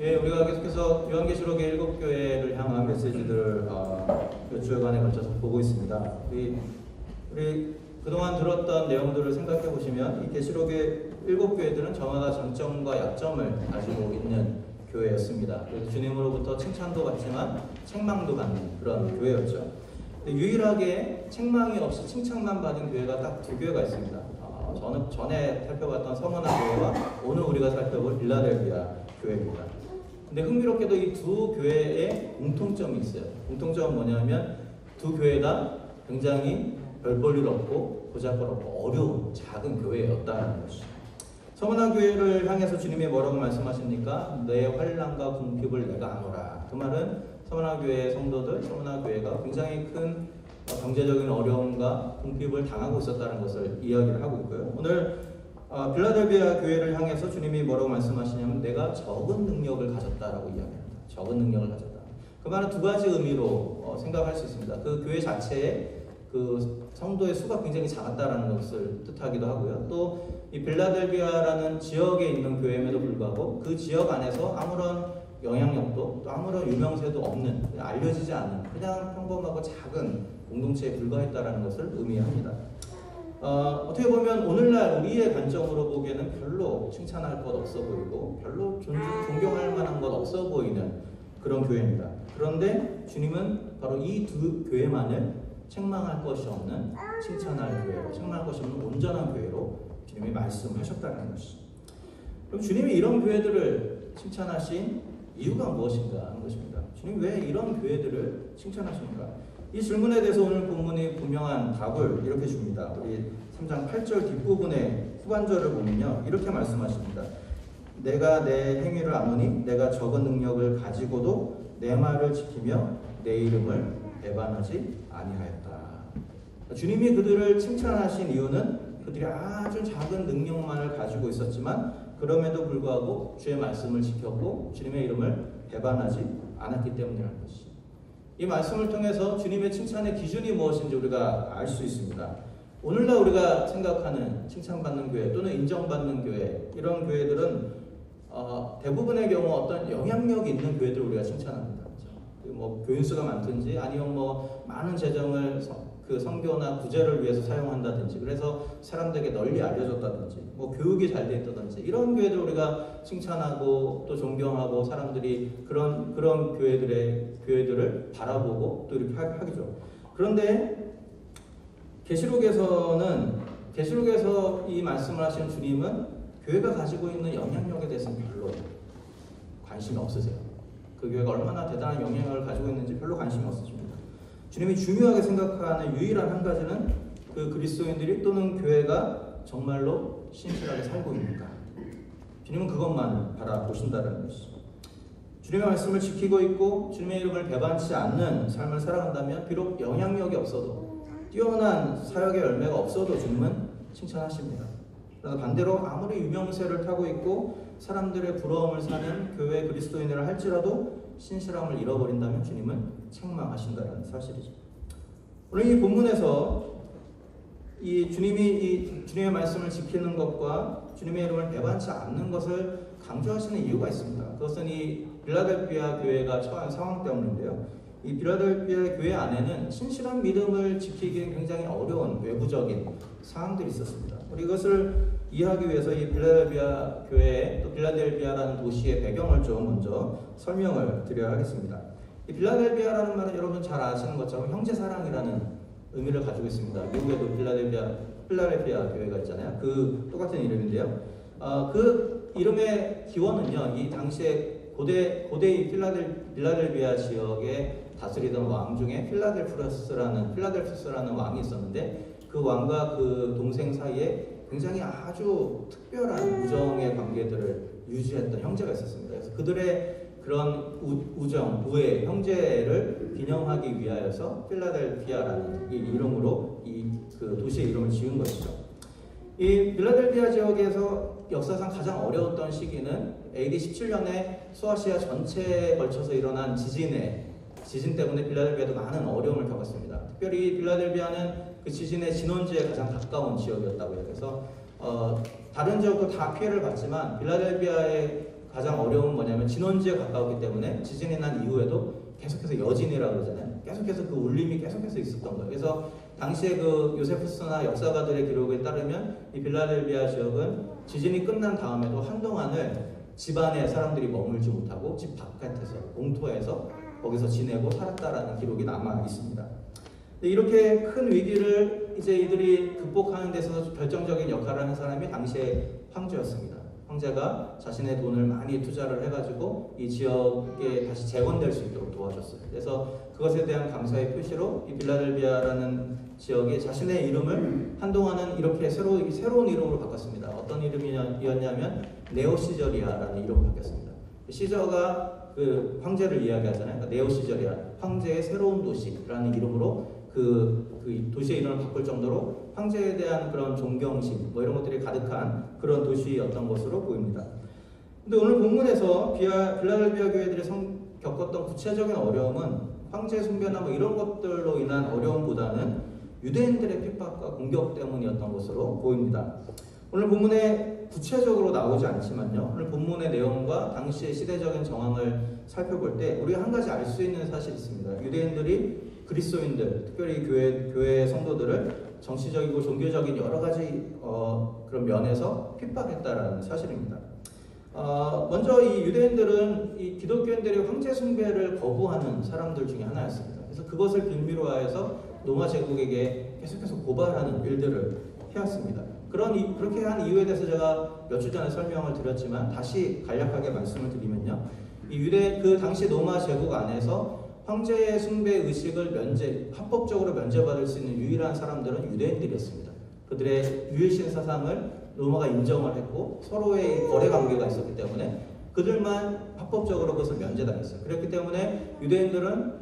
예, 우리가 계속해서 요한계시록의 7교회를 향한 메시지들을 몇 주간에 걸쳐서 보고 있습니다. 우리 그동안 들었던 내용들을 생각해 보시면 이 계시록의 7교회들은 저마다 장점과 약점을 가지고 있는 교회였습니다. 그래서 주님으로부터 칭찬도 받지만 책망도 받는 그런 교회였죠. 유일하게 책망이 없이 칭찬만 받은 교회가 딱 2교회가 있습니다. 저는 전에 살펴봤던 서머나 교회와 오늘 우리가 살펴볼 빌라델비아 교회입니다. 근데 흥미롭게도 이 2교회에 공통점이 있어요. 공통점은 뭐냐면 2교회 다 굉장히 별 볼 일 없고 보잘것없고 어려운 작은 교회였다는 것이죠. 서머나 교회를 향해서 주님이 뭐라고 말씀하십니까? 내 환난과 궁핍을 내가 아노라. 그 말은 서머나 교회의 성도들, 서머나 교회가 굉장히 큰 경제적인 어려움과 궁핍을 당하고 있었다는 것을 이야기를 하고 있고요. 오늘 빌라델비아 교회를 향해서 주님이 뭐라고 말씀하시냐면 내가 적은 능력을 가졌다라고 이야기합니다. 적은 능력을 가졌다. 그 말은 2가지 의미로 생각할 수 있습니다. 그 교회 자체에 그 성도의 수가 굉장히 작았다라는 것을 뜻하기도 하고요. 또 이 빌라델비아라는 지역에 있는 교회임에도 불구하고 그 지역 안에서 아무런 영향력도 또 아무런 유명세도 없는 알려지지 않는 그냥 평범하고 작은 공동체에 불과했다라는 것을 의미합니다. 어떻게 보면 오늘날 우리의 관점으로 보기에는 별로 칭찬할 것 없어 보이고 별로 존경할 만한 것 없어 보이는 그런 교회입니다. 그런데 주님은 바로 이 2교회만을 책망할 것이 없는 칭찬할 교회로, 책망할 것이 없는 온전한 교회로 주님이 말씀하셨다는 것이죠. 그럼 주님이 이런 교회들을 칭찬하신 이유가 무엇인가 하는 것입니다. 주님 왜 이런 교회들을 칭찬하십니까? 이 질문에 대해서 오늘 본문이 분명한 답을 이렇게 줍니다. 우리 3장 8절 뒷부분의 후반절을 보면요. 이렇게 말씀하십니다. 내가 내 행위를 아노니 내가 적은 능력을 가지고도 내 말을 지키며 내 이름을 배반하지 아니하였다. 주님이 그들을 칭찬하신 이유는 그들이 아주 작은 능력만을 가지고 있었지만 그럼에도 불구하고 주의 말씀을 지켰고 주님의 이름을 배반하지 않았기 때문이라는 것이죠. 이 말씀을 통해서 주님의 칭찬의 기준이 무엇인지 우리가 알 수 있습니다. 오늘날 우리가 생각하는 칭찬받는 교회 또는 인정받는 교회, 이런 교회들은 대부분의 경우 어떤 영향력이 있는 교회들을 우리가 칭찬합니다. 뭐 교인 수가 많든지 아니면 뭐 많은 재정을 그 선교나 구제를 위해서 사용한다든지 그래서 사람들에게 널리 알려졌다든지 뭐 교육이 잘 돼 있다든지 이런 교회들 우리가 칭찬하고 또 존경하고 사람들이 그런 교회들을 바라보고 또 이렇게 하기죠. 그런데 계시록에서 이 말씀을 하시는 주님은 교회가 가지고 있는 영향력에 대해서는 별로 관심이 없으세요. 그 교회가 얼마나 대단한 영향력을 가지고 있는지 별로 관심이 없으십니다. 주님이 중요하게 생각하는 유일한 한 가지는 그 그리스도인들이 또는 교회가 정말로 신실하게 살고 있는가. 주님은 그것만 바라보신다는 것이죠. 주님의 말씀을 지키고 있고 주님의 이름을 배반치 않는 삶을 살아간다면 비록 영향력이 없어도 뛰어난 사역의 열매가 없어도 주님은 칭찬하십니다. 그러나 반대로 아무리 유명세를 타고 있고 사람들의 부러움을 사는 교회 그리스도인이라 할지라도 신실함을 잃어버린다면 주님은 책망하신다는 사실이죠. 오늘 이 본문에서 주님의 말씀을 지키는 것과 주님의 이름을 배반치 않는 것을 강조하시는 이유가 있습니다. 그것은 이 빌라델비아 교회가 처한 상황 때문인데요. 이 빌라델비아 교회 안에는 신실한 믿음을 지키기엔 굉장히 어려운 외부적인 상황들이 있었습니다. 우리 이것을 이해하기 위해서 이 빌라델비아 교회 또 빌라델비아라는 도시의 배경을 좀 먼저 설명을 드려야 하겠습니다. 이 빌라델비아라는 말은 여러분 잘 아시는 것처럼 형제사랑이라는 의미를 가지고 있습니다. 미국에도 필라델피아 교회가 있잖아요. 그 똑같은 이름인데요. 그 이름의 기원은요. 이 당시에 고대의 빌라델비아 지역에 다스리던 왕 중에 필라델푸스라는 왕이 있었는데 그 왕과 그 동생 사이에 굉장히 아주 특별한 우정의 관계들을 유지했던 형제가 있었습니다. 그래서 그들의 그런 우정, 우애, 형제를 기념하기 위하여서 필라델피아라는 이 이름으로 그 도시의 이름을 지은 것이죠. 이 필라델피아 지역에서 역사상 가장 어려웠던 시기는 AD 17년에 소아시아 전체에 걸쳐서 일어난 지진 때문에 필라델피아도 많은 어려움을 겪었습니다. 특별히 필라델피아는 그 지진의 진원지에 가장 가까운 지역이었다고 해요. 그래서 다른 지역도 다 피해를 봤지만 필라델피아의 가장 어려운 뭐냐면 진원지에 가까웠기 때문에 지진이 난 이후에도 계속해서 여진이라고 그러잖아요. 계속해서 그 울림이 계속해서 있었던 거예요. 그래서 당시에 그 요세푸스나 역사가들의 기록에 따르면 이 빌라델비아 지역은 지진이 끝난 다음에도 한동안을 집 안에 사람들이 머물지 못하고 집 바깥에서 공터에서 거기서 지내고 살았다라는 기록이 남아 있습니다. 이렇게 큰 위기를 이제 이들이 극복하는 데 있어서 결정적인 역할을 하는 사람이 당시의 황제였습니다. 황제가 자신의 돈을 많이 투자를 해가지고 이 지역에 다시 재건될 수 있도록 도와줬어요. 그래서 그것에 대한 감사의 표시로 이 빌라델비아라는 지역에 자신의 이름을 한동안은 이렇게 새로운 이름으로 바꿨습니다. 어떤 이름이었냐면 네오시저리아라는 이름으로 바뀌었습니다. 시저가 그 황제를 이야기하잖아요. 그러니까 네오시저리아, 황제의 새로운 도시라는 이름으로 그 도시의 이름을 바꿀 정도로 황제에 대한 그런 존경심 뭐 이런 것들이 가득한 그런 도시였던 것으로 보입니다. 근데 오늘 본문에서 빌라델비아 교회들이 겪었던 구체적인 어려움은 황제 숭배나 뭐 이런 것들로 인한 어려움보다는 유대인들의 핍박과 공격 때문이었던 것으로 보입니다. 오늘 본문에 구체적으로 나오지 않지만요. 오늘 본문의 내용과 당시의 시대적인 정황을 살펴볼 때 우리가 한 가지 알 수 있는 사실이 있습니다. 유대인들이 그리스도인들, 특별히 교회 성도들을 정치적이고 종교적인 여러 가지 그런 면에서 핍박했다라는 사실입니다. 먼저 이 유대인들은 이 기독교인들의 황제 숭배를 거부하는 사람들 중에 하나였습니다. 그래서 그것을 빌미로 하여서 로마 제국에게 계속해서 고발하는 일들을 해왔습니다. 그렇게 한 이유에 대해서 제가 몇 주 전에 설명을 드렸지만 다시 간략하게 말씀을 드리면요. 그 당시 로마 제국 안에서 황제의 숭배 의식을 합법적으로 면제받을 수 있는 유일한 사람들은 유대인들이었습니다. 그들의 유일신 사상을 로마가 인정을 했고 서로의 거래 관계가 있었기 때문에 그들만 합법적으로 그것을 면제당했어요. 그렇기 때문에 유대인들은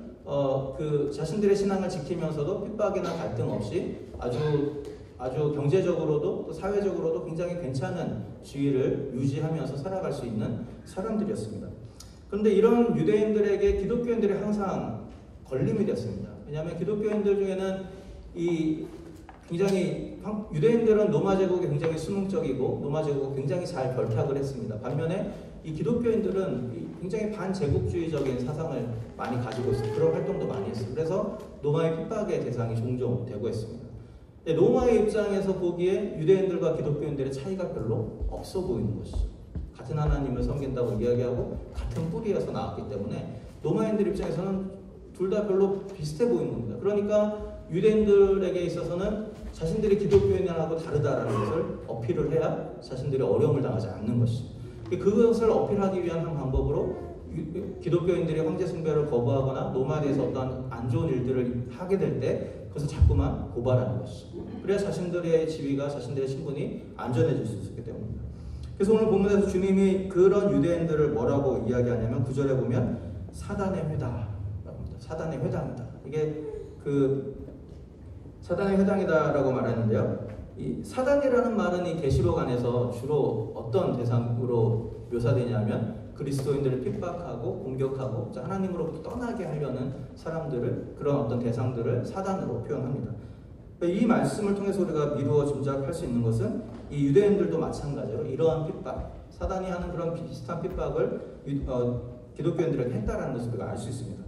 그 자신들의 신앙을 지키면서도 핍박이나 갈등 없이 아주 경제적으로도 또 사회적으로도 굉장히 괜찮은 지위를 유지하면서 살아갈 수 있는 사람들이었습니다. 그런데 이런 유대인들에게 기독교인들이 항상 걸림이 됐습니다. 왜냐하면 기독교인들 중에는 유대인들은 로마 제국에 굉장히 수능적이고 로마 제국을 굉장히 잘 결탁을 했습니다. 반면에 이 기독교인들은 굉장히 반제국주의적인 사상을 많이 가지고 있어요. 그런 활동도 많이 했어요. 그래서 로마의 핍박의 대상이 종종 되고 했습니다. 로마의 입장에서 보기에 유대인들과 기독교인들의 차이가 별로 없어 보이는 것이죠. 같은 하나님을 섬긴다고 이야기하고 같은 뿌리에서 나왔기 때문에 로마인들 입장에서는 둘 다 별로 비슷해 보이는 겁니다. 그러니까 유대인들에게 있어서는 자신들이 기독교인하고 다르다라는 것을 어필을 해야 자신들이 어려움을 당하지 않는 것이죠. 그것을 어필하기 위한 한 방법으로 기독교인들이 황제 숭배를 거부하거나 로마에 대해서 어떤 안 좋은 일들을 하게 될 때 그것을 자꾸만 고발하는 것이죠. 그래야 자신들의 지위가 자신들의 신분이 안전해질 수 있기 때문입니다. 그래서 오늘 본문에서 주님이 그런 유대인들을 뭐라고 이야기하냐면 9절에 보면 사단의 회당이다. 사단의 회당이다. 이게 사단의 회당이다라고 말하는데요. 이 사단이라는 말은 이 계시록 안에서 주로 어떤 대상으로 묘사되냐면 그리스도인들을 핍박하고 공격하고 하나님으로부터 떠나게 하려는 사람들을 그런 어떤 대상들을 사단으로 표현합니다. 이 말씀을 통해서 우리가 미루어 짐작할 수 있는 것은 이 유대인들도 마찬가지로 이러한 핍박, 사단이 하는 그런 비슷한 핍박을 기독교인들에게 했다라는 것을 우리가 알 수 있습니다.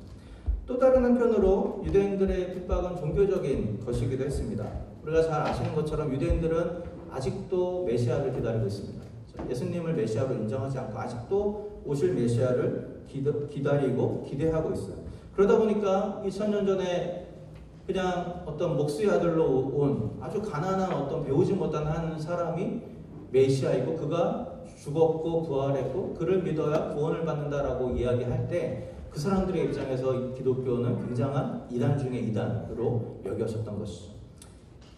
또 다른 한편으로 유대인들의 핍박은 종교적인 것이기도 했습니다. 우리가 잘 아시는 것처럼 유대인들은 아직도 메시아를 기다리고 있습니다. 예수님을 메시아로 인정하지 않고 아직도 오실 메시아를 기다리고 기대하고 있어요. 그러다 보니까 2000년 전에 그냥 어떤 목수의 아들로 온 아주 가난한 어떤 배우지 못한 한 사람이 메시아이고 그가 죽었고 부활했고 그를 믿어야 구원을 받는다라고 이야기할 때 그 사람들의 입장에서 기독교는 굉장한 이단 중에 이단으로 여겨졌던 것이죠.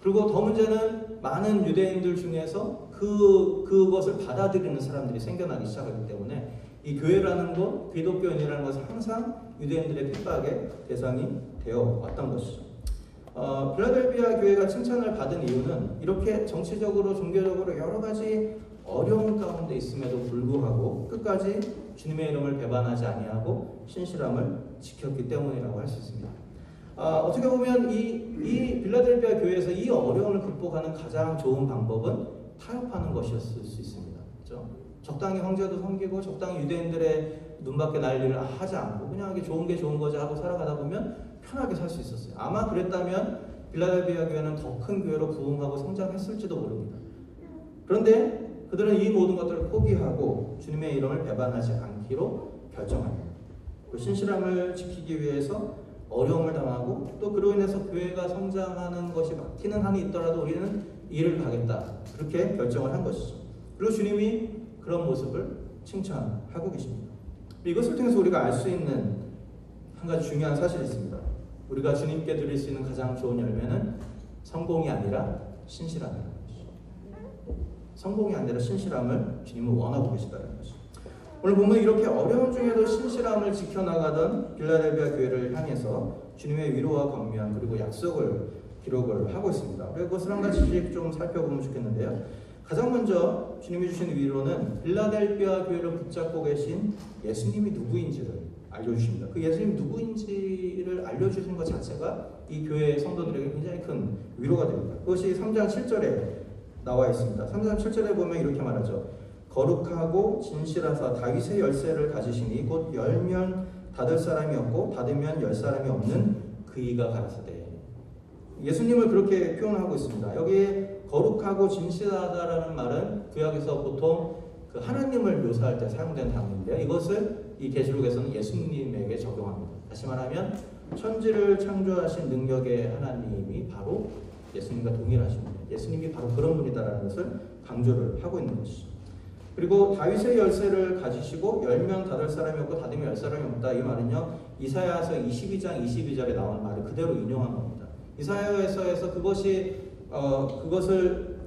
그리고 더 문제는 많은 유대인들 중에서 그것을 받아들이는 사람들이 생겨나기 시작하기 때문에 이 교회라는 것, 기독교인이라는 것은 항상 유대인들의 핍박의 대상이 되어 왔던 것이죠. 빌라델비아 교회가 칭찬을 받은 이유는 이렇게 정치적으로 종교적으로 여러 가지 어려운 가운데 있음에도 불구하고 끝까지 주님의 이름을 배반하지 아니하고 신실함을 지켰기 때문이라고 할 수 있습니다. 어떻게 보면 이 빌라델비아 교회에서 이 어려움을 극복하는 가장 좋은 방법은 타협하는 것이었을 수 있습니다. 그렇죠? 적당히 황제도 섬기고 적당히 유대인들의 눈밖에 날 일을 하지 않고 그냥 이게 좋은 게 좋은 거지 하고 살아가다 보면 편하게 살 수 있었어요. 아마 그랬다면 빌라델비아 교회는 더 큰 교회로 부흥하고 성장했을지도 모릅니다. 그런데 그들은 이 모든 것들을 포기하고 주님의 이름을 배반하지 않기로 결정합니다. 그 신실함을 지키기 위해서 어려움을 당하고 또 그로 인해서 교회가 성장하는 것이 막히는 한이 있더라도 우리는 이 일을 가겠다. 그렇게 결정을 한 것이죠. 그리고 주님이 그런 모습을 칭찬하고 계십니다. 이것을 통해서 우리가 알 수 있는 한 가지 중요한 사실이 있습니다. 우리가 주님께 드릴 수 있는 가장 좋은 열매는 성공이 아니라 신실함이라는 것이죠. 성공이 아니라 신실함을 주님은 원하고 계시다는 것이죠. 오늘 보면 이렇게 어려운 중에도 신실함을 지켜나가던 빌라델비아 교회를 향해서 주님의 위로와 권면 그리고 약속을 기록을 하고 있습니다. 그것을 한 가지씩 좀 살펴보면 좋겠는데요. 가장 먼저 주님이 주신 위로는 빌라델비아 교회를 붙잡고 계신 예수님이 누구인지를 알려주십니다. 그 예수님이 누구인지를 알려주신 것 자체가 이 교회 성도들에게 굉장히 큰 위로가 됩니다. 그것이 3장 7절에 나와 있습니다. 3장 7절에 보면 이렇게 말하죠. 거룩하고 진실하사 다윗의 열쇠를 가지시니 곧 열면 닫을 사람이 없고 닫으면 열 사람이 없는 그이가 가라사대. 예수님을 그렇게 표현하고 있습니다. 여기에 거룩하고 진실하다라는 말은 구약에서 보통 그 하나님을 묘사할 때 사용된 단어인데요. 이것을 이 계시록에서는 예수님에게 적용합니다. 다시 말하면 천지를 창조하신 능력의 하나님이 바로 예수님과 동일하신 분, 예수님이 바로 그런 분이다라는 것을 강조를 하고 있는 것이죠. 그리고 다윗의 열쇠를 가지시고 열면 닫을 사람이 없고 닫으면 열 사람이 없다. 이 말은요, 이사야서 22장 22절에 나온 말을 그대로 인용한 겁니다. 이사야서에서 그것을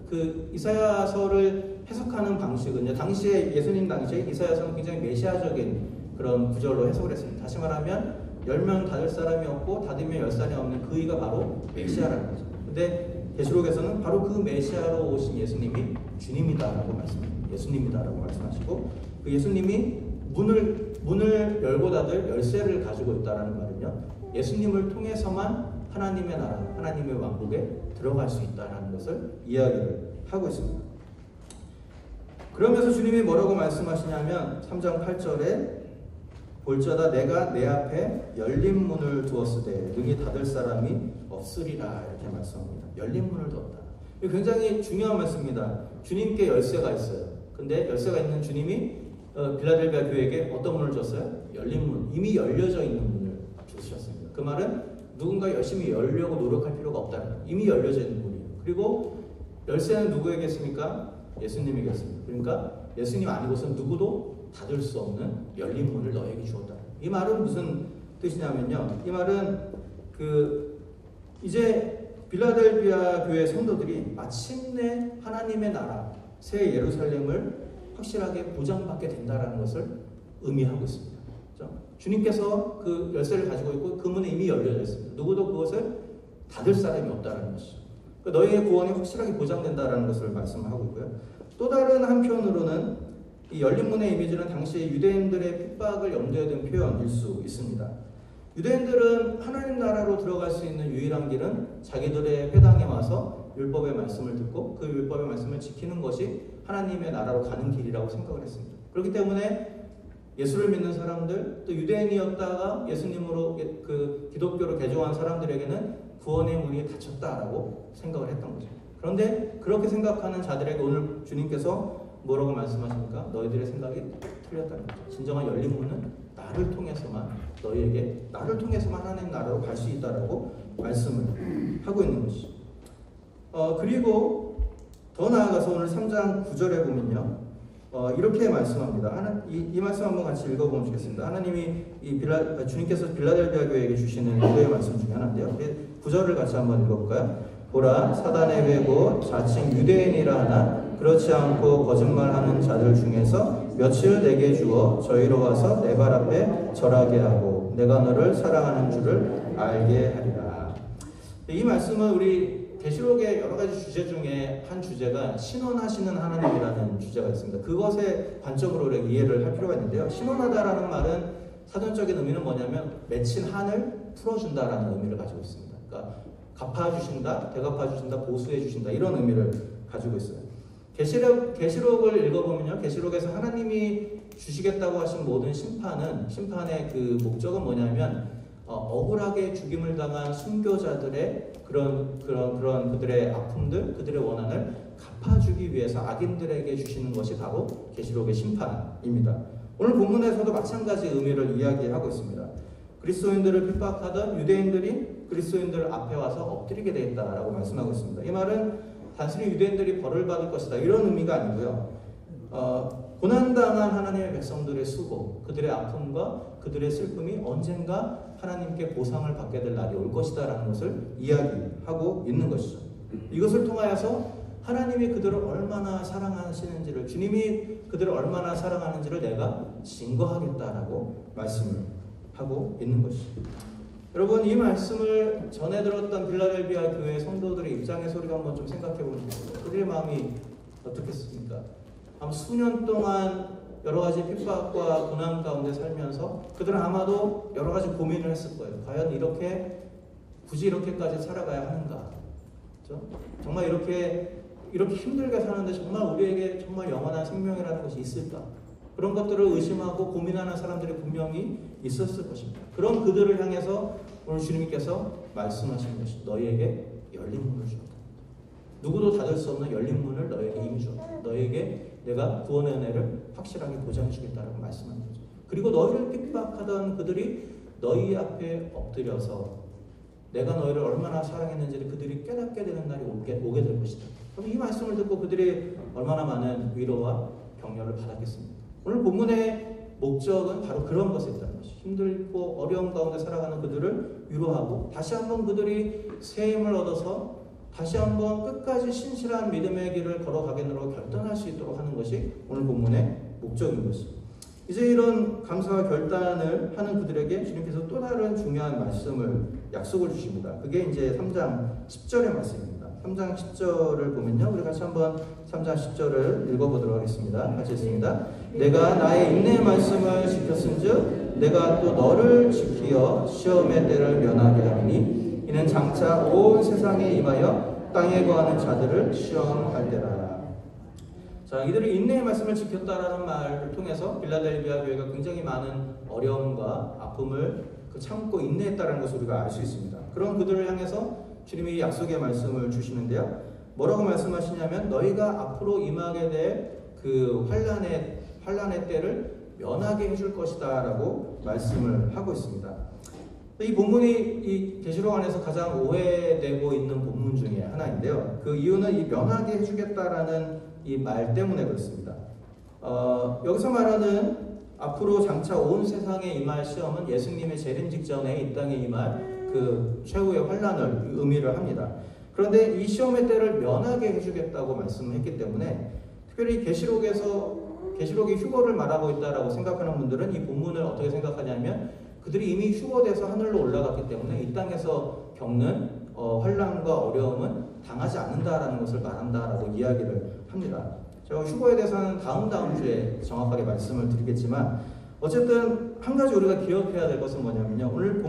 그 이사야서를 해석하는 방식은요, 당시에 예수님 당시에 이사야서는 굉장히 메시아적인 그런 구절로 해석을 했습니다. 다시 말하면 열면 닫을 사람이 없고 닫으면 열 사람이 없는 그이가 바로 메시아라는 거죠. 근데 계시록에서는 바로 그 메시아로 오신 예수님이 주님이다라고 말씀합니다. 예수님이다라고 말씀하시고 그 예수님이 문을 열고 닫을 열쇠를 가지고 있다라는 말은요, 예수님을 통해서만 하나님의 나라, 하나님의 왕국에 들어갈 수 있다라는 것을 이야기를 하고 있습니다. 그러면서 주님이 뭐라고 말씀하시냐면 3장 8절에 볼자다 내가 내 앞에 열린 문을 두었으되 능히 닫을 사람이 없으리라 이렇게 말씀합니다. 열린 문을 두었다. 이거 굉장히 중요한 말씀입니다. 주님께 열쇠가 있어요. 근데 열쇠가 있는 주님이 빌라델비아 교회에게 어떤 문을 줬어요? 열린 문, 이미 열려져 있는 문을 주셨습니다. 그 말은 누군가 열심히 열려고 노력할 필요가 없다는 거예요. 이미 열려져 있는 문이에요. 그리고 열쇠는 누구에게 있습니까? 예수님에게 있습니다. 그러니까 예수님 아니고선 누구도 닫을 수 없는 열린 문을 너에게 주었다. 이 말은 무슨 뜻이냐면요, 이 말은 이제 빌라델비아 교회 성도들이 마침내 하나님의 나라 새 예루살렘을 확실하게 보장받게 된다라는 것을 의미하고 있습니다. 그렇죠? 주님께서 그 열쇠를 가지고 있고 그 문이 이미 열려져 있습니다. 누구도 그것을 닫을 사람이 없다라는 것이죠. 너희의 구원이 확실하게 보장된다라는 것을 말씀하고 있고요. 또 다른 한편으로는 이 열린 문의 이미지는 당시 유대인들의 핍박을 염두에 둔 표현일 수 있습니다. 유대인들은 하나님 나라로 들어갈 수 있는 유일한 길은 자기들의 회당에 와서 율법의 말씀을 듣고 그 율법의 말씀을 지키는 것이 하나님의 나라로 가는 길이라고 생각을 했습니다. 그렇기 때문에 예수를 믿는 사람들, 또 유대인이었다가 예수님으로 그 기독교로 개종한 사람들에게는 구원의 문이 닫혔다라고 생각을 했던 거죠. 그런데 그렇게 생각하는 자들에게 오늘 주님께서 뭐라고 말씀하십니까? 너희들의 생각이 틀렸다는 거죠. 진정한 열린 문은 나를 통해서만 나를 통해서만 하나님 나라로 갈 수 있다라고 말씀을 하고 있는 것이죠. 그리고 더 나아가서 오늘 3장 9절에 보면요, 이렇게 말씀합니다. 이 말씀 한번 같이 읽어보면 좋겠습니다. 하나님이 주님께서 빌라델비아 교회에게 주시는 기도의 말씀 중에 하나인데요. 9절을 같이 한번 읽어볼까요? 보라, 사단의 외고 자칭 유대인이라 하나 그렇지 않고 거짓말하는 자들 중에서 며칠 내게 주어 저희로 와서 내 발 앞에 절하게 하고 내가 너를 사랑하는 줄을 알게 하리라. 이 말씀은 우리 계시록의 여러 가지 주제 중에 한 주제가 신원하시는 하나님이라는 주제가 있습니다. 그것의 관점으로 우리가 이해를 할 필요가 있는데요. 신원하다라는 말은 사전적인 의미는 뭐냐면 맺힌 한을 풀어준다라는 의미를 가지고 있습니다. 그러니까 갚아주신다, 되갚아주신다, 보수해주신다 이런 의미를 가지고 있어요. 계시록을 읽어보면요, 계시록에서 하나님이 주시겠다고 하신 모든 심판의 그 목적은 뭐냐면 억울하게 죽임을 당한 순교자들의 그런 그들의 아픔들, 그들의 원한을 갚아주기 위해서 악인들에게 주시는 것이 바로 계시록의 심판입니다. 오늘 본문에서도 마찬가지 의미를 이야기하고 있습니다. 그리스도인들을 핍박하던 유대인들이 그리스도인들 앞에 와서 엎드리게 되겠다라고 말씀하고 있습니다. 이 말은 단순히 유대인들이 벌을 받을 것이다 이런 의미가 아니고요. 고난당한 하나님의 백성들의 수고, 그들의 아픔과 그들의 슬픔이 언젠가 하나님께 보상을 받게 될 날이 올 것이다 라는 것을 이야기하고 있는 것이죠. 이것을 통하여서 하나님이 그들을 얼마나 사랑하시는지를, 주님이 그들을 얼마나 사랑하는지를 내가 증거하겠다라고 말씀을 하고 있는 것이죠. 여러분, 이 말씀을 전해 들었던 빌라델비아 교회 성도들의 입장에서 우리가 한번 좀 생각해 보는 거예요. 그들의 마음이 어떻겠습니까? 아마 수년 동안 여러 가지 핍박과 고난 가운데 살면서 그들은 아마도 여러 가지 고민을 했을 거예요. 과연 굳이 이렇게까지 살아가야 하는가? 그렇죠? 정말 이렇게 힘들게 사는데 정말 우리에게 정말 영원한 생명이라는 것이 있을까? 그런 것들을 의심하고 고민하는 사람들이 분명히 있었을 것입니다. 그런 그들을 향해서 오늘 주님께서 말씀하시는 것이 너희에게 열린 문을 주었다. 누구도 닫을 수 없는 열린 문을 너희에게 이미 주었다. 너희에게 내가 구원의 은혜를 확실하게 보장해 주겠다라고 말씀하는 거죠. 그리고 너희를 핍박하던 그들이 너희 앞에 엎드려서 내가 너희를 얼마나 사랑했는지를 그들이 깨닫게 되는 날이 오게 될 것이다. 그럼 이 말씀을 듣고 그들이 얼마나 많은 위로와 격려를 받았겠습니까? 오늘 본문의 목적은 바로 그런 것에 있다는 것이죠. 힘들고 어려운 가운데 살아가는 그들을 위로하고 다시 한번 그들이 새 힘을 얻어서 다시 한번 끝까지 신실한 믿음의 길을 걸어가겠노라고 결단할 수 있도록 하는 것이 오늘 본문의 목적인 것입니다. 이제 이런 감사와 결단을 하는 그들에게 주님께서 또 다른 중요한 말씀을 약속을 주십니다. 그게 이제 3장 10절의 말씀입니다. 3장 10절을 보면요, 우리 같이 한번 3장 10절을 읽어보도록 하겠습니다. 같이 읽습니다. 내가 나의 인내의 말씀을 지켰은즉 내가 또 너를 지키어 시험의 때를 면하게 하리니 이는 장차 온 세상에 임하여 땅에 거하는 자들을 시험할 때라. 자, 이들이 인내의 말씀을 지켰다라는 말을 통해서 빌라델비아 교회가 굉장히 많은 어려움과 아픔을 참고 인내했다는 것을 우리가 알 수 있습니다. 그런 그들을 향해서 주님이 약속의 말씀을 주시는데요. 뭐라고 말씀하시냐면 너희가 앞으로 임하게 될 그 환난의 때를 면하게 해줄 것이다라고 말씀을 하고 있습니다. 이 본문이 이 계시록 안에서 가장 오해되고 있는 본문 중에 하나인데요. 그 이유는 이 면하게 해주겠다라는 이 말 때문에 그렇습니다. 여기서 말하는 앞으로 장차 온 세상에 임할 시험은 예수님의 재림 직전에 이 땅에 임할 그 최후의 환난을 의미를 합니다. 그런데 이 시험의 때를 면하게 해주겠다고 말씀했기 때문에 특별히 계시록이 휴거를 말하고 있다라고 생각하는 분들은 이 본문을 어떻게 생각하냐면 그들이 이미 휴거돼서 하늘로 올라갔기 때문에 이 땅에서 겪는 환난과 어려움은 당하지 않는다라는 것을 말한다라고 이야기를 합니다. 제가 휴거에 대해서는 다음 주에 정확하게 말씀을 드리겠지만 어쨌든 한 가지 우리가 기억해야 될 것은 뭐냐면요. 오늘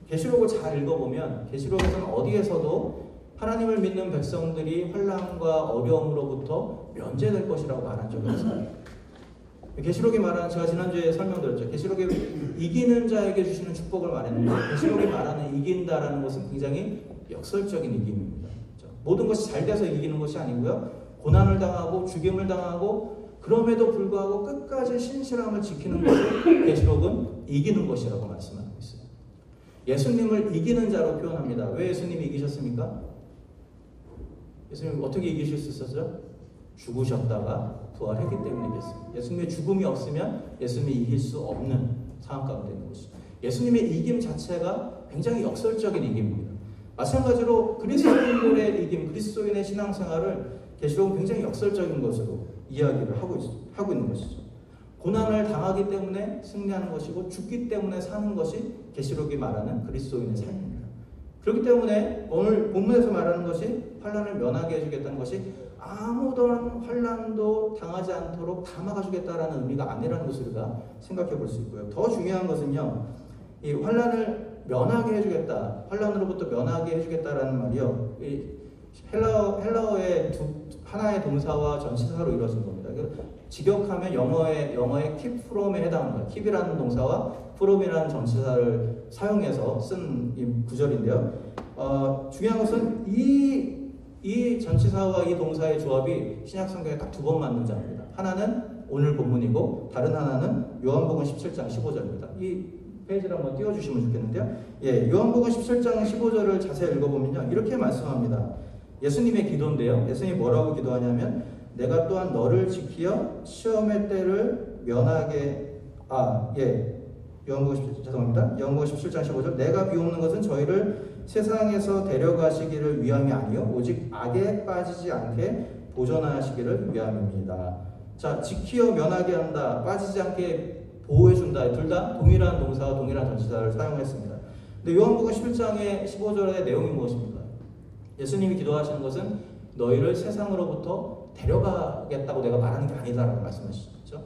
계시록을 잘 읽어보면 계시록에서는 어디에서도 하나님을 믿는 백성들이 환난과 어려움으로부터 면제될 것이라고 말한 적이 없어요. 계시록이 말하는, 제가 지난주에 설명드렸죠. 계시록이 이기는 자에게 주시는 축복을 말했는데 계시록이 말하는 이긴다라는 것은 굉장히 역설적인 이김입니다. 그렇죠? 모든 것이 잘 돼서 이기는 것이 아니고요. 고난을 당하고 죽임을 당하고 그럼에도 불구하고 끝까지 신실함을 지키는 것을 계시록은 이기는 것이라고 말씀하고 있어요. 예수님을 이기는 자로 표현합니다. 왜 예수님이 이기셨습니까? 예수님 어떻게 이기실 수 있었죠? 죽으셨다가 부활했기 때문에 이겼습니다. 예수님의 죽음이 없으면 예수님이 이길 수 없는 상황 가운데 있는 것이죠. 예수님의 이김 자체가 굉장히 역설적인 이김입니다. 마찬가지로 그리스도인들의 이김, 그리스도인의 신앙생활을 계시록은 굉장히 역설적인 것으로 이야기를 하고 있는 것이죠. 고난을 당하기 때문에 승리하는 것이고 죽기 때문에 사는 것이 계시록이 말하는 그리스도인의 삶입니다. 그렇기 때문에 오늘 본문에서 말하는 것이 환난을 면하게 해주겠다는 것이 아무런 환난도 당하지 않도록 다 막아주겠다라는 의미가 아니라는 것을 우리가 생각해 볼 수 있고요. 더 중요한 것은요, 이 환난을 면하게 해주겠다, 환난으로부터 면하게 해주겠다라는 말이요, 이 헬라어의 하나의 동사와 전치사로 이루어진 겁니다. 직역하면 영어의 keep from에 해당하는 거예요. keep이라는 동사와 from이라는 전치사를 사용해서 쓴 이 구절인데요. 중요한 것은 이 전치사와 이 동사의 조합이 신약 성경에 딱 두 번 맞는 장입니다. 하나는 오늘 본문이고 다른 하나는 요한복음 17장 15절입니다. 이 페이지를 한번 띄워주시면 좋겠는데요. 예, 요한복음 17장 15절을 자세히 읽어보면요, 이렇게 말씀합니다. 예수님의 기도인데요. 예수님이 뭐라고 기도하냐면, 내가 또한 너를 지키어 시험의 때를 면하게 요한복음 17장 15절. 내가 비옵는 것은 저희를 세상에서 데려가시기를 위함이 아니요 오직 악에 빠지지 않게 보존하시기를 위함입니다. 자, 지키어 면하게 한다, 빠지지 않게 보호해준다. 둘 다 동일한 동사와 동일한 전치사를 사용했습니다. 근데 요한복음 11장의 15절의 내용이 무엇입니까? 예수님이 기도하시는 것은 너희를 세상으로부터 데려가겠다고 내가 말하는 게 아니다라고 말씀하시죠.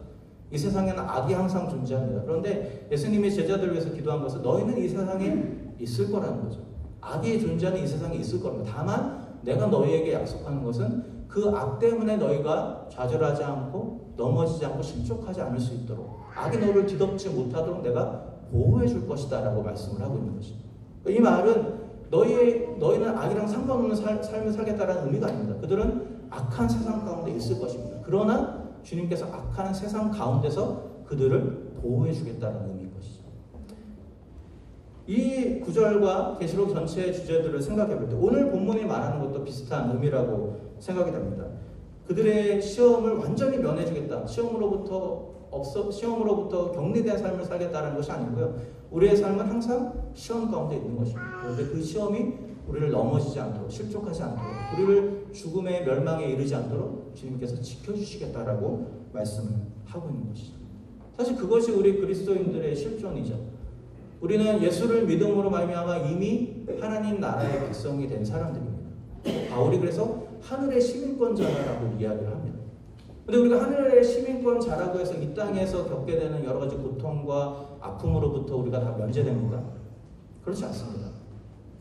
이 세상에는 악이 항상 존재합니다. 그런데 예수님이 제자들을 위해서 기도한 것은 너희는 이 세상에 있을 거라는 거죠. 악이 존재하는 이 세상에 있을 겁니다. 다만 내가 너희에게 약속하는 것은 그 악 때문에 너희가 좌절하지 않고 넘어지지 않고 실족하지 않을 수 있도록, 악이 너를 뒤덮지 못하도록 내가 보호해 줄 것이다 라고 말씀을 하고 있는 것입니다. 이 말은 너희는 악이랑 상관없는 삶을 살겠다라는 의미가 아닙니다. 그들은 악한 세상 가운데 있을 것입니다. 그러나 주님께서 악한 세상 가운데서 그들을 보호해 주겠다는 의미인 것이죠. 이 구절과 계시록 전체의 주제들을 생각해 볼 때 오늘 본문이 말하는 것도 비슷한 의미라고 생각이 됩니다. 그들의 시험을 완전히 면해주겠다. 시험으로부터 격리된 삶을 살겠다는 것이 아니고요. 우리의 삶은 항상 시험 가운데 있는 것입니다. 그런데 그 시험이 우리를 넘어지지 않도록, 실족하지 않도록, 우리를 죽음의 멸망에 이르지 않도록 주님께서 지켜주시겠다라고 말씀을 하고 있는 것이죠. 사실 그것이 우리 그리스도인들의 실존이죠. 우리는 예수를 믿음으로 말미암아 이미 하나님 나라의 백성이 된 사람들입니다. 바울이 그래서 하늘의 시민권자라고 이야기를 합니다. 그런데 우리가 하늘의 시민권자라고 해서 이 땅에서 겪게 되는 여러 가지 고통과 아픔으로부터 우리가 다 면제됩니까? 그렇지 않습니다.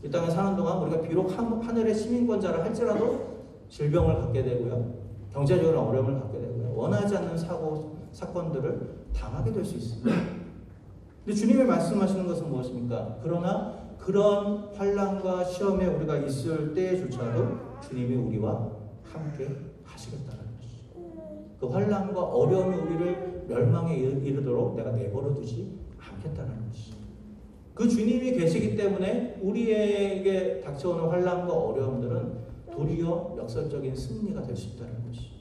이 땅에 사는 동안 우리가 비록 하늘의 시민권자라 할지라도 질병을 갖게 되고요, 경제적으로 어려움을 갖게 되고요, 원하지 않는 사건들을 당하게 될 수 있습니다. 근데 주님이 말씀하시는 것은 무엇입니까? 그러나 그런 환난과 시험에 우리가 있을 때조차도 주님이 우리와 함께 하시겠다는 것이죠. 그 환난과 어려움이 우리를 멸망에 이르도록 내가 내버려 두지 않겠다는 것이죠. 그 주님이 계시기 때문에 우리에게 닥쳐오는 환난과 어려움들은 도리어 역설적인 승리가 될 수 있다는 것이죠.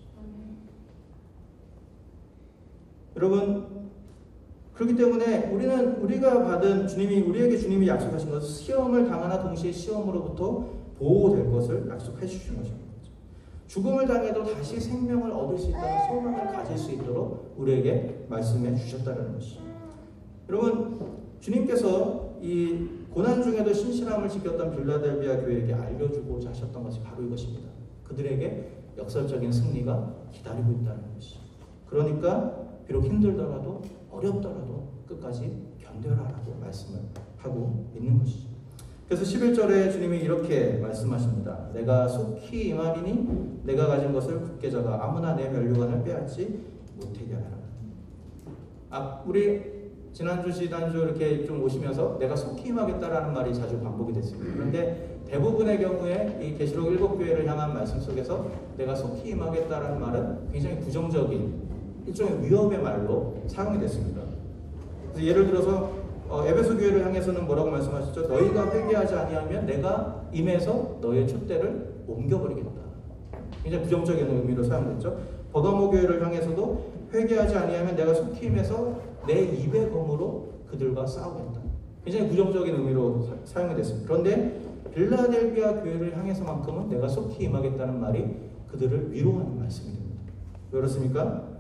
여러분, 그렇기 때문에 우리가 받은 우리에게 주님이 약속하신 것은 시험을 당하나 동시에 시험으로부터 보호될 것을 약속해 주신 것입니다. 죽음을 당해도 다시 생명을 얻을 수 있다는 소망을 가질 수 있도록 우리에게 말씀해 주셨다는 것이죠. 여러분, 주님께서 이 고난 중에도 신실함을 지켰던 빌라델비아 교회에게 알려주고자 하셨던 것이 바로 이것입니다. 그들에게 역설적인 승리가 기다리고 있다는 것이죠. 그러니까 비록 힘들더라도 어렵더라도 끝까지 견뎌라라고 말씀을 하고 있는 것이죠. 그래서 11절에 주님이 이렇게 말씀하십니다. 내가 속히 임하리니 내가 가진 것을 굳게 잡아 아무나 내 면류관을 빼앗지 못하게 하라. 우리 지난주 이렇게 좀 오시면서 내가 속히 임하겠다라는 말이 자주 반복이 됐습니다. 그런데 대부분의 경우에 이 계시록 7교회를 향한 말씀 속에서 내가 속히 임하겠다라는 말은 굉장히 부정적인 일종의 위협의 말로 사용이 됐습니다. 그래서 예를 들어서 에베소 교회를 향해서는 뭐라고 말씀하셨죠? 너희가 회개하지 아니하면 내가 임해서 너희의 촛대를 옮겨버리겠다. 굉장히 부정적인 의미로 사용됐죠. 버가모 교회를 향해서도 회개하지 아니하면 내가 속히 임해서 내 입의 검으로 그들과 싸우겠다. 굉장히 부정적인 의미로 사용이 됐습니다. 그런데 빌라델비아 교회를 향해서만큼은 내가 속히 임하겠다는 말이 그들을 위로하는 말씀이 됩니다. 왜 그렇습니까?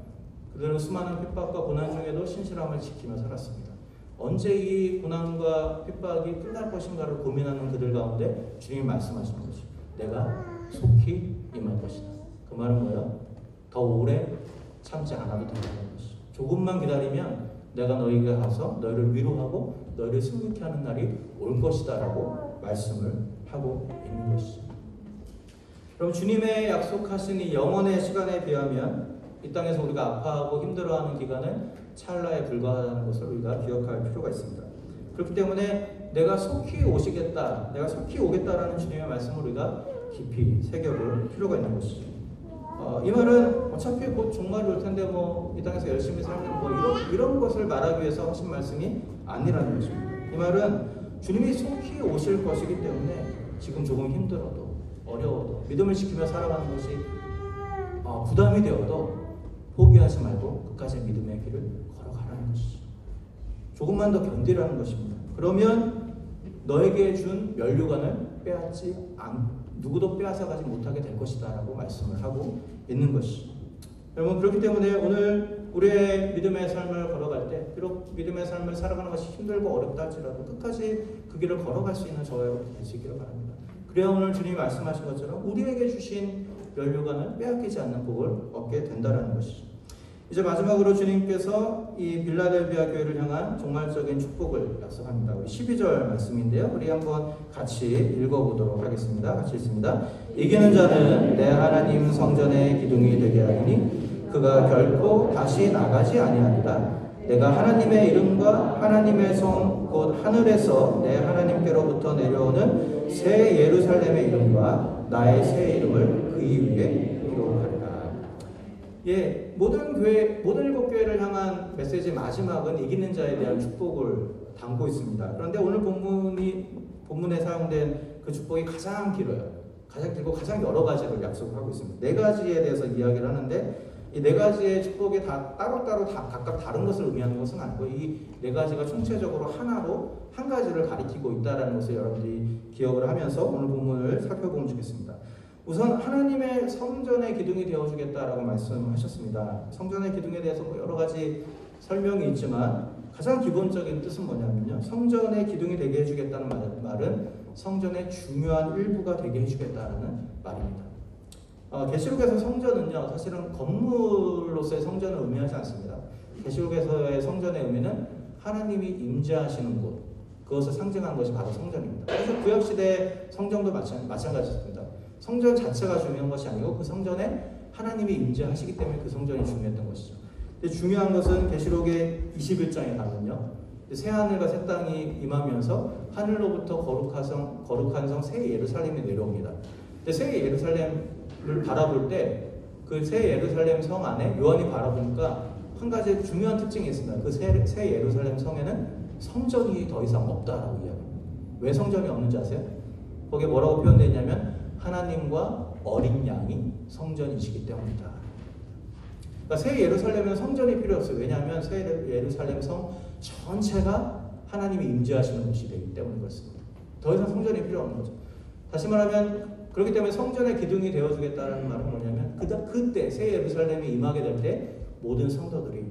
그들은 수많은 핍박과 고난 중에도 신실함을 지키며 살았습니다. 언제 이 고난과 핍박이 끝날 것인가를 고민하는 그들 가운데 주님이 말씀하시는 것이 내가 속히 임할 것이다. 그 말은 뭐야? 더 오래 참지 않아도 된다는 것이죠. 조금만 기다리면 내가 너희가 가서 너희를 위로하고 너희를 승리케 하는 날이 올 것이다 라고 말씀을 하고 있는 것이죠. 그럼 주님의 약속하신 이 영원의 시간에 비하면 이 땅에서 우리가 아파하고 힘들어하는 기간은 찰나에 불과하다는 것을 우리가 기억할 필요가 있습니다. 그렇기 때문에 내가 속히 오시겠다, 내가 속히 오겠다라는 주님의 말씀을 우리가 깊이 새겨볼 필요가 있는 것이죠. 이 말은 어차피 곧 종말이 올 텐데 이 땅에서 열심히 살면 이런 것을 말하기 위해서 하신 말씀이 아니라는 것입니다. 이 말은 주님이 속히 오실 것이기 때문에 지금 조금 힘들어도 어려워도 믿음을 지키며 살아가는 것이 부담이 되어도 포기하지 말고 끝까지 믿음의 길을 걸어가라는 것이죠. 조금만 더 견디라는 것입니다. 그러면 너에게 준 면류관을 누구도 빼앗아가지 못하게 될 것이다 라고 말씀을 하고 있는 것이죠. 여러분, 그렇기 때문에 오늘 우리의 믿음의 삶을 걸어갈 때 비록 믿음의 삶을 살아가는 것이 힘들고 어렵다 할지라도 끝까지 그 길을 걸어갈 수 있는 저와 여러분 되시기를 바랍니다. 그래야 오늘 주님이 말씀하신 것처럼 우리에게 주신 면류관을 빼앗기지 않는 복을 얻게 된다는 것이죠. 이제 마지막으로 주님께서 이 빌라델비아 교회를 향한 종말적인 축복을 약속합니다. 우리 12절 말씀인데요. 우리 한번 같이 읽어보도록 하겠습니다. 같이 읽습니다. 이기는 자는 내 하나님 성전의 기둥이 되게 하리니 그가 결코 다시 나가지 아니하리라. 내가 하나님의 이름과 하나님의 성 곧 하늘에서 내 하나님께로부터 내려오는 새 예루살렘의 이름과 나의 새 이름을 그 위에 기록하리라. 모든 일곱 교회를 향한 메시지의 마지막은 이기는 자에 대한 축복을 담고 있습니다. 그런데 오늘 본문에 사용된 그 축복이 가장 길어요. 가장 길고 가장 여러 가지를 약속하고 있습니다. 네 가지에 대해서 이야기를 하는데 이 네 가지의 축복이 다 따로따로 다 각각 다른 것을 의미하는 것은 아니고 이 네 가지가 총체적으로 하나로 한 가지를 가리키고 있다는 것을 여러분들이 기억을 하면서 오늘 본문을 살펴보면 좋겠습니다. 우선 하나님의 성전의 기둥이 되어주겠다라고 말씀하셨습니다. 성전의 기둥에 대해서 여러 가지 설명이 있지만 가장 기본적인 뜻은 뭐냐면요. 성전의 기둥이 되게 해주겠다는 말은 성전의 중요한 일부가 되게 해주겠다는 말입니다. 계시록에서 성전은요, 사실은 건물로서의 성전을 의미하지 않습니다. 계시록에서의 성전의 의미는 하나님이 임재하시는 곳, 그것을 상징하는 것이 바로 성전입니다. 그래서 구약시대 성전도 마찬가지입니다. 성전 자체가 중요한 것이 아니고 그 성전에 하나님이 임재하시기 때문에 그 성전이 중요했던 것이죠. 근데 중요한 것은 계시록의 21장에 가면요, 새하늘과 새 땅이 임하면서 하늘로부터 거룩한 성 새 예루살렘이 내려옵니다. 근데 새 예루살렘을 바라볼 때 그 새 예루살렘 성 안에 요한이 바라보니까 한 가지 중요한 특징이 있습니다. 그 새 예루살렘 성에는 성전이 더 이상 없다라고 이야기합니다. 왜 성전이 없는지 아세요? 거기에 뭐라고 표현되어 있냐면 하나님과 어린 양이 성전이시기 때문이다. 그러니까 새 예루살렘은 성전이 필요 없어요. 왜냐하면 새 예루살렘 성 전체가 하나님이 임재하시는 곳이 되기 때문에 그렇습니다. 더 이상 성전이 필요 없는 거죠. 다시 말하면 그렇기 때문에 성전의 기둥이 되어주겠다는 말은 뭐냐면 그때 새 예루살렘이 임하게 될 때 모든 성도들이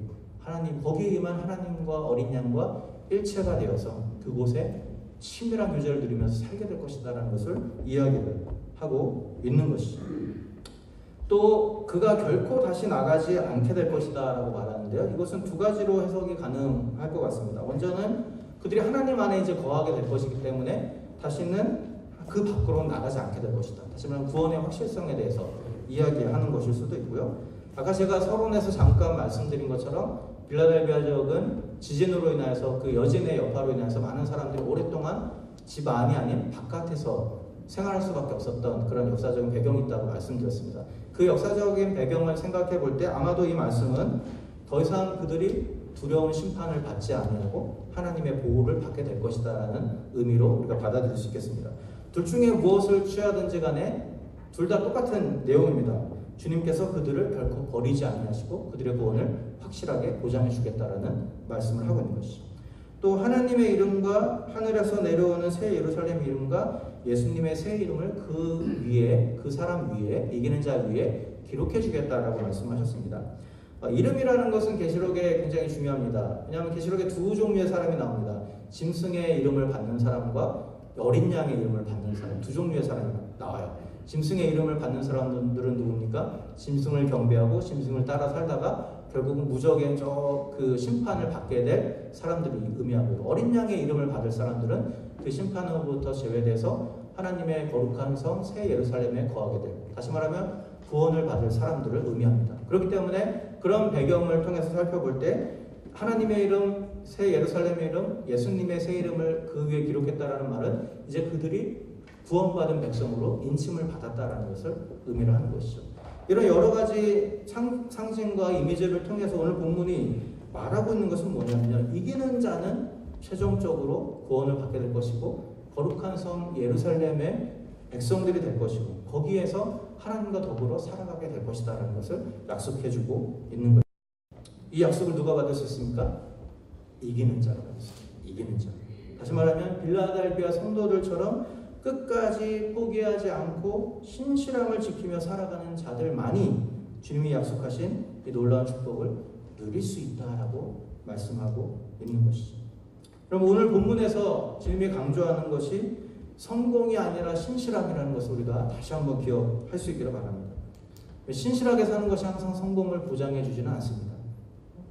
거기에 임한 하나님과 어린 양과 일체가 되어서 그곳에 친밀한 교제를 누리면서 살게 될 것이다라는 것을 이야기를 하고 있는 것이죠. 또 그가 결코 다시 나가지 않게 될 것이다 라고 말하는데요. 이것은 두 가지로 해석이 가능할 것 같습니다. 먼저는 그들이 하나님 안에 이제 거하게 될 것이기 때문에 다시는 그 밖으로 나가지 않게 될 것이다. 다시 말하면 구원의 확실성에 대해서 이야기하는 것일 수도 있고요. 아까 제가 서론에서 잠깐 말씀드린 것처럼 빌라델비아 지역은 지진으로 인해서 그 여진의 여파로 인해서 많은 사람들이 오랫동안 집 안이 아닌 바깥에서 생활할 수밖에 없었던 그런 역사적인 배경이 있다고 말씀드렸습니다. 그 역사적인 배경을 생각해 볼 때 아마도 이 말씀은 더 이상 그들이 두려운 심판을 받지 아니하고 하나님의 보호를 받게 될 것이다라는 의미로 우리가 받아들일 수 있겠습니다. 둘 중에 무엇을 취하든지 간에 둘 다 똑같은 내용입니다. 주님께서 그들을 결코 버리지 아니하시고 그들의 구원을 확실하게 보장해 주겠다라는 말씀을 하고 있는 것이죠. 또 하나님의 이름과 하늘에서 내려오는 새 예루살렘 이름과 예수님의 새 이름을 그 사람 위에, 이기는 자 위에 기록해 주겠다라고 말씀하셨습니다. 이름이라는 것은 계시록에 굉장히 중요합니다. 왜냐하면 계시록에 두 종류의 사람이 나옵니다. 짐승의 이름을 받는 사람과 어린 양의 이름을 받는 사람, 두 종류의 사람이 나와요. 짐승의 이름을 받는 사람들은 누굽니까? 짐승을 경배하고 짐승을 따라 살다가 결국은 무적의 그 심판을 받게 될 사람들이 의미하고, 어린 양의 이름을 받을 사람들은 그 심판으로부터 제외돼서 하나님의 거룩한 성 새 예루살렘에 거하게 되고, 다시 말하면 구원을 받을 사람들을 의미합니다. 그렇기 때문에 그런 배경을 통해서 살펴볼 때 하나님의 이름, 새 예루살렘의 이름, 예수님의 새 이름을 그 위에 기록했다라는 말은 이제 그들이 구원받은 백성으로 인침을 받았다라는 것을 의미를 하는 것이죠. 이런 여러 가지 상징과 이미지를 통해서 오늘 본문이 말하고 있는 것은 뭐냐면요, 이기는 자는 최종적으로 구원을 받게 될 것이고 거룩한 성 예루살렘의 백성들이 될 것이고 거기에서 하나님과 더불어 살아가게 될 것이다라는 것을 약속해주고 있는 거예요. 이 약속을 누가 받을 수 있습니까? 이기는 자가 받을 수 있습니다. 이기는 자. 다시 말하면 빌라델비아 성도들처럼 끝까지 포기하지 않고 신실함을 지키며 살아가는 자들만이 주님이 약속하신 이 놀라운 축복을 누릴 수 있다라고 말씀하고 있는 것이죠. 그럼 오늘 본문에서 주님이 강조하는 것이 성공이 아니라 신실함이라는 것을 우리가 다시 한번 기억할 수 있기를 바랍니다. 신실하게 사는 것이 항상 성공을 보장해 주지는 않습니다.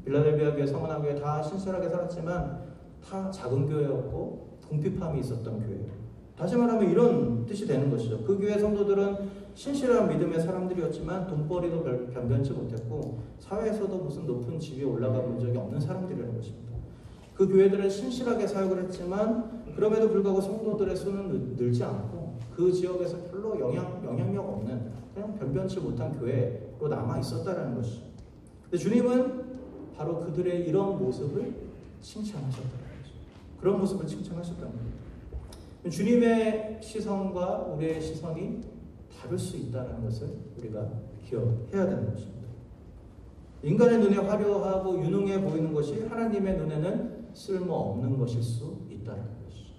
빌라델비아 교회, 서머나 교회 다 신실하게 살았지만 다 작은 교회였고 궁핍함이 있었던 교회예요. 다시 말하면 이런 뜻이 되는 것이죠. 그 교회 성도들은 신실한 믿음의 사람들이었지만 돈벌이도 변변치 못했고 사회에서도 무슨 높은 집에 올라가 본 적이 없는 사람들이라는 것입니다. 그 교회들은 신실하게 사역을 했지만 그럼에도 불구하고 성도들의 수는 늘지 않고 그 지역에서 별로 영향력 없는 그냥 변변치 못한 교회로 남아 있었다는 것이죠. 근데 주님은 바로 그들의 이런 모습을 칭찬하셨다는 거죠. 그런 모습을 칭찬하셨다는 거예요. 주님의 시선과 우리의 시선이 다를 수 있다는 것을 우리가 기억해야 되는 것입니다. 인간의 눈에 화려하고 유능해 보이는 것이 하나님의 눈에는 쓸모없는 것일 수 있다는 것이죠.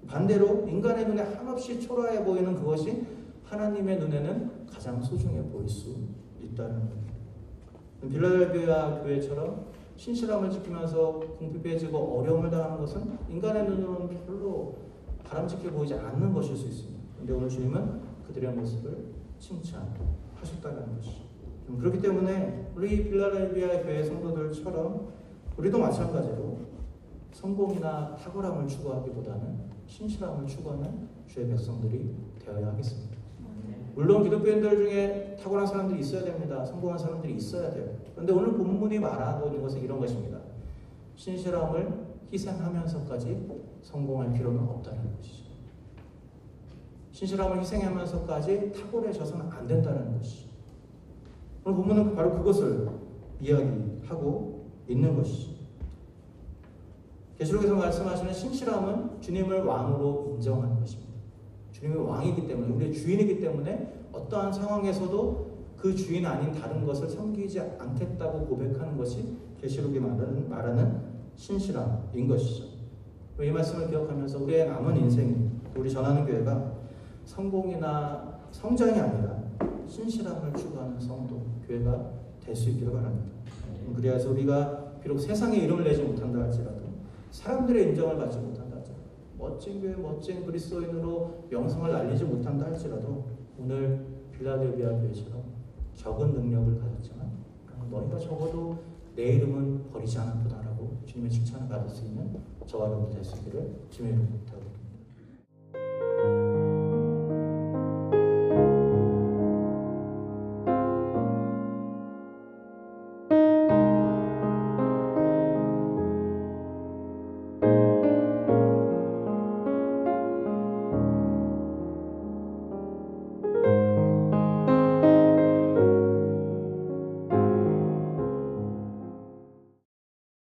반대로 인간의 눈에 한없이 초라해 보이는 그것이 하나님의 눈에는 가장 소중해 보일 수 있다는 겁니다. 빌라델비아 교회처럼 신실함을 지키면서 궁핍해지고 어려움을 당하는 것은 인간의 눈으로는 별로 바람직해 보이지 않는 것일 수 있습니다. 그런데 오늘 주님은 그들의 모습을 칭찬하셨다는 것이죠. 그렇기 때문에 우리 빌라델비아 교회 성도들처럼 우리도 마찬가지로 성공이나 탁월함을 추구하기보다는 신실함을 추구하는 주의 백성들이 되어야 하겠습니다. 물론 기독교인들 중에 탁월한 사람들이 있어야 됩니다. 성공한 사람들이 있어야 돼요. 그런데 오늘 본문이 말하고 있는 것은 이런 것입니다. 신실함을 희생하면서까지 성공할 필요는 없다는 것이죠. 신실함을 희생하면서까지 탁월해져서는 안 된다는 것이죠. 오늘 본문은 바로 그것을 이야기하고 있는 것이죠. 계시록에서 말씀하시는 신실함은 주님을 왕으로 인정하는 것입니다. 주님이 왕이기 때문에, 우리의 주인이기 때문에 어떠한 상황에서도 그 주인 아닌 다른 것을 섬기지 않겠다고 고백하는 것이 계시록이 말하는 신실함인 것이죠. 이 말씀을 기억하면서 우리의 남은 인생이, 우리 전하는 교회가 성공이나 성장이 아니라 신실함을 추구하는 성도, 교회가 될 수 있기를 바랍니다. 그래서 우리가 비록 세상에 이름을 내지 못한다 할지라도, 사람들의 인정을 받지 못한다 할지라도, 멋진 교회, 멋진 그리스도인으로 명성을 날리지 못한다 할지라도 오늘 빌라델비아 교회처럼 적은 능력을 가졌지만 너희가 적어도 내 이름은 버리지 않았구나라고 주님의 칭찬을 받을 수 있는 저와 여러분 될 수 있기를 주님의 이름으로 부탁드립니다.